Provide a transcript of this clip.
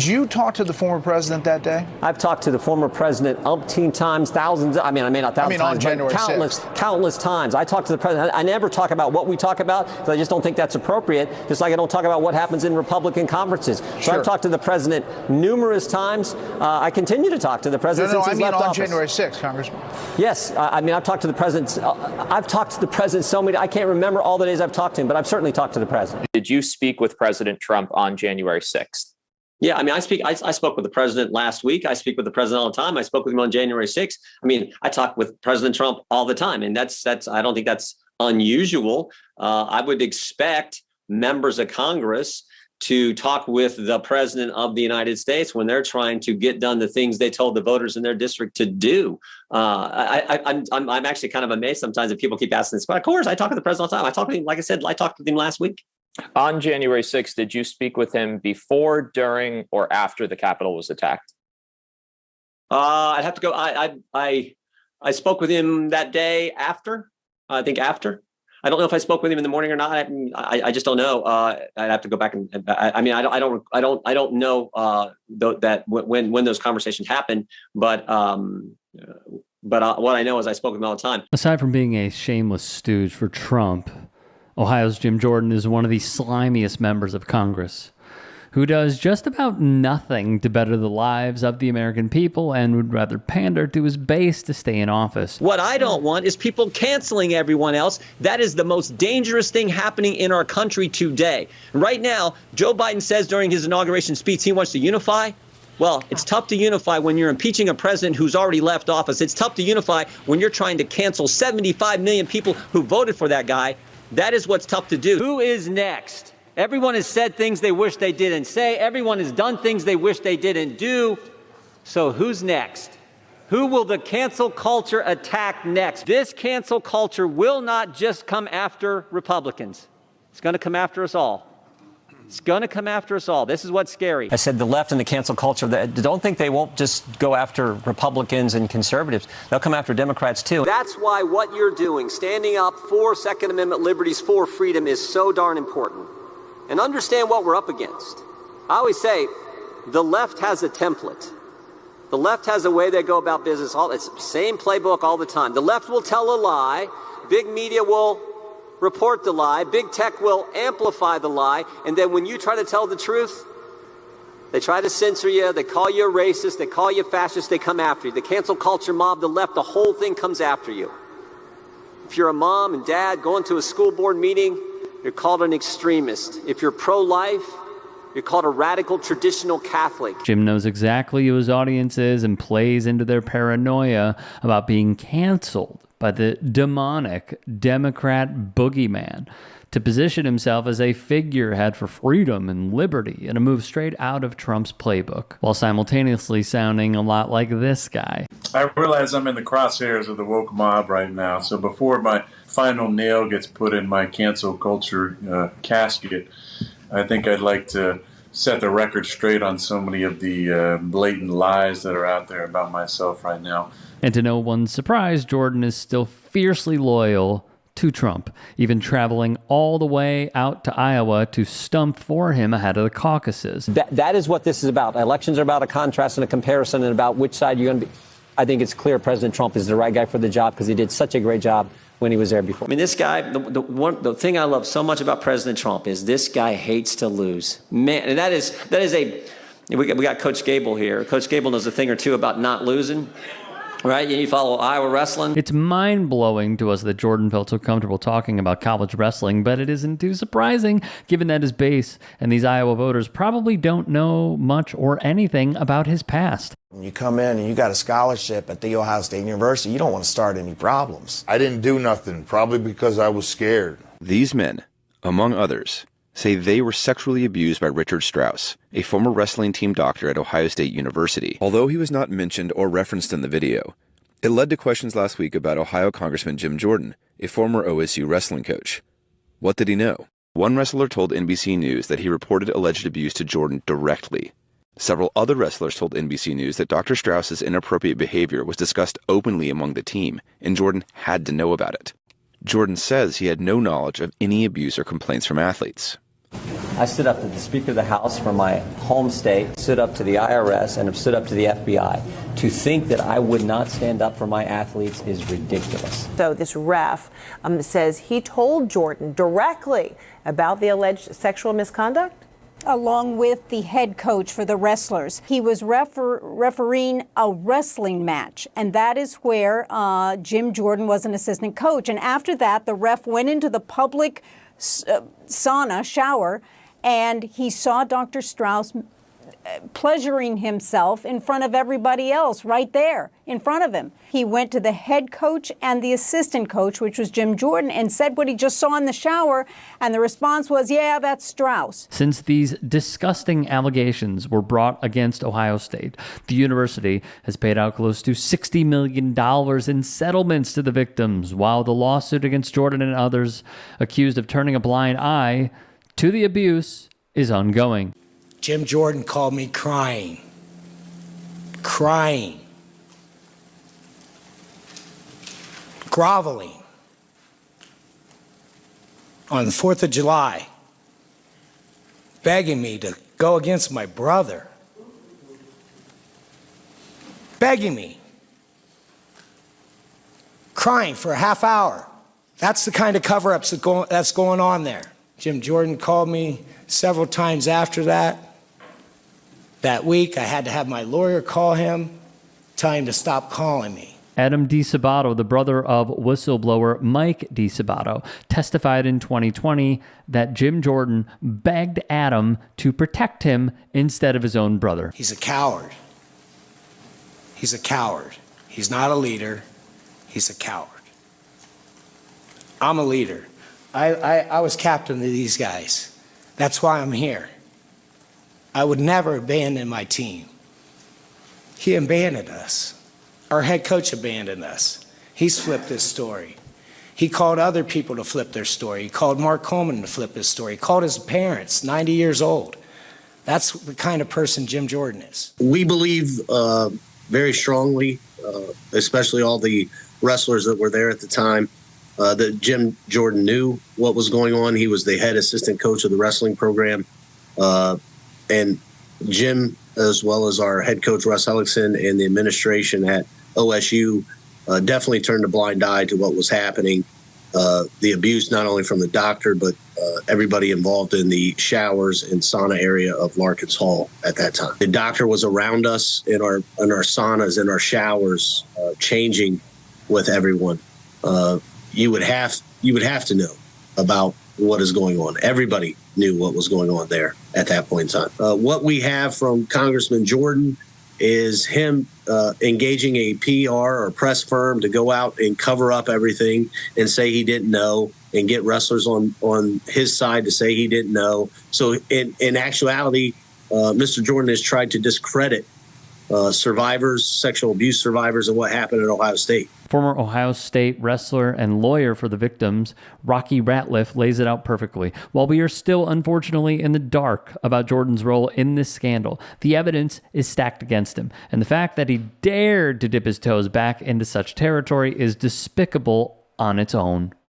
Did you talk to the former president that day? I've talked to the former president umpteen times, thousands. I mean not thousands on times, January but 6th. countless times. I talk to the president. I never talk about what we talk about because I just don't think that's appropriate. Just like I don't talk about what happens in Republican conferences. So Sure. I've talked to the president numerous times. I continue to talk to the president since he's left office. January 6th, Congressman. Yes, I've talked to the president. I've talked to the president so many. I can't remember all the days I've talked to him, but I've certainly talked to the president. Did you speak with President Trump on January 6th? Yeah, I spoke with the president last week. I speak with the president all the time. I spoke with him on January 6th. I talk with President Trump all the time. And that's I don't think that's unusual. I would expect members of Congress to talk with the president of the United States when they're trying to get done the things they told the voters in their district to do. I'm actually kind of amazed sometimes that people keep asking this. But of course, I talk to the president all the time. I talked to him, like I said, I talked with him last week. On January 6th, did you speak with him before, during, or after the Capitol was attacked? I'd have to go. I spoke with him that day after. I think after. I don't know if I spoke with him in the morning or not. I just don't know. I'd have to go back and. I don't know that when those conversations happened. But what I know is I spoke with him all the time. Aside from being a shameless stooge for Trump, Ohio's Jim Jordan is one of the slimiest members of Congress, who does just about nothing to better the lives of the American people and would rather pander to his base to stay in office. What I don't want is people canceling everyone else. That is the most dangerous thing happening in our country today. Right now, Joe Biden says during his inauguration speech he wants to unify. Well, it's tough to unify when you're impeaching a president who's already left office. It's tough to unify when you're trying to cancel 75 million people who voted for that guy. That is what's tough to do. Who is next? Everyone has said things they wish they didn't say. Everyone has done things they wish they didn't do. So who's next? Who will the cancel culture attack next? This cancel culture will not just come after Republicans. It's going to come after us all. It's going to come after us all. This is what's scary. I said the left and the cancel culture, don't think they won't just go after Republicans and conservatives. They'll come after Democrats, too. That's why what you're doing, standing up for Second Amendment liberties, for freedom, is so darn important. And understand what we're up against. I always say the left has a template. The left has a way they go about business. It's the same playbook all the time. The left will tell a lie. Big media will report the lie. Big tech will amplify the lie. And then when you try to tell the truth, they try to censor you. They call you a racist. They call you fascist. They come after you. The cancel culture mob, the left, the whole thing comes after you. If you're a mom and dad going to a school board meeting, you're called an extremist. If you're pro-life, you're called a radical traditional Catholic. Jim knows exactly who his audience is and plays into their paranoia about being canceled by the demonic Democrat boogeyman to position himself as a figurehead for freedom and liberty in a move straight out of Trump's playbook, while simultaneously sounding a lot like this guy. I realize I'm in the crosshairs of the woke mob right now, so before my final nail gets put in my cancel culture casket, I think I'd like to set the record straight on so many of the blatant lies that are out there about myself right now. And to no one's surprise, Jordan is still fiercely loyal to Trump, even traveling all the way out to Iowa to stump for him ahead of the caucuses. That is what this is about. Elections are about a contrast and a comparison and about which side you're going to be. I think it's clear President Trump is the right guy for the job because he did such a great job when he was there before. I mean, this guy, the thing I love so much about President Trump is this guy hates to lose. Man, and that is we got Coach Gable here. Coach Gable knows a thing or two about not losing. Right? You follow Iowa wrestling. It's mind-blowing to us that Jordan felt so comfortable talking about college wrestling, but it isn't too surprising given that his base and these Iowa voters probably don't know much or anything about his past. When you come in and you got a scholarship at The Ohio State University, you don't want to start any problems. I didn't do nothing, probably because I was scared. These men, among others, say they were sexually abused by Richard Strauss, a former wrestling team doctor at Ohio State University. Although he was not mentioned or referenced in the video, it led to questions last week about Ohio Congressman Jim Jordan, a former OSU wrestling coach. What did he know? One wrestler told NBC News that he reported alleged abuse to Jordan directly. Several other wrestlers told NBC News that Dr. Strauss's inappropriate behavior was discussed openly among the team, and Jordan had to know about it. Jordan says he had no knowledge of any abuse or complaints from athletes. I stood up to the Speaker of the House from my home state, stood up to the IRS, and have stood up to the FBI. To think that I would not stand up for my athletes is ridiculous. So this ref says he told Jordan directly about the alleged sexual misconduct? Along with the head coach for the wrestlers. He was refereeing a wrestling match, and that is where Jim Jordan was an assistant coach. And after that, the ref went into the public sauna shower, and he saw Dr. Strauss pleasuring himself in front of everybody else right there in front of him. He went to the head coach and the assistant coach, which was Jim Jordan, and said what he just saw in the shower, and the response was, yeah, that's Strauss. Since these disgusting allegations were brought against Ohio State, the university has paid out close to $60 million in settlements to the victims, while the lawsuit against Jordan and others accused of turning a blind eye to the abuse is ongoing. Jim Jordan called me crying, groveling on the 4th of July, begging me to go against my brother, begging me, crying for a half hour. That's the kind of cover-ups that's going on there. Jim Jordan called me several times after that. That week, I had to have my lawyer call him, tell him to stop calling me. Adam DiSabato, the brother of whistleblower Mike DiSabato, testified in 2020 that Jim Jordan begged Adam to protect him instead of his own brother. He's a coward. He's a coward. He's not a leader. He's a coward. I'm a leader. I was captain of these guys. That's why I'm here. I would never abandon my team. He abandoned us. Our head coach abandoned us. He's flipped his story. He called other people to flip their story. He called Mark Coleman to flip his story. He called his parents, 90 years old. That's the kind of person Jim Jordan is. We believe very strongly, especially all the wrestlers that were there at the time, that Jim Jordan knew what was going on. He was the head assistant coach of the wrestling program. And Jim, as well as our head coach, Russ Ellickson, and the administration at OSU, definitely turned a blind eye to what was happening. The abuse, not only from the doctor, but everybody involved in the showers and sauna area of Larkins Hall at that time. The doctor was around us in our saunas, in our showers, changing with everyone. You would have to know about what is going on. Everybody knew what was going on there at that point in time. What we have from Congressman Jordan is him engaging a PR or press firm to go out and cover up everything and say he didn't know, and get wrestlers on his side to say he didn't know. So in actuality, Mr. Jordan has tried to discredit survivors, sexual abuse survivors, and what happened at Ohio State. Former Ohio State wrestler and lawyer for the victims, Rocky Ratliff, lays it out perfectly. While we are still, unfortunately, in the dark about Jordan's role in this scandal, the evidence is stacked against him. And the fact that he dared to dip his toes back into such territory is despicable on its own.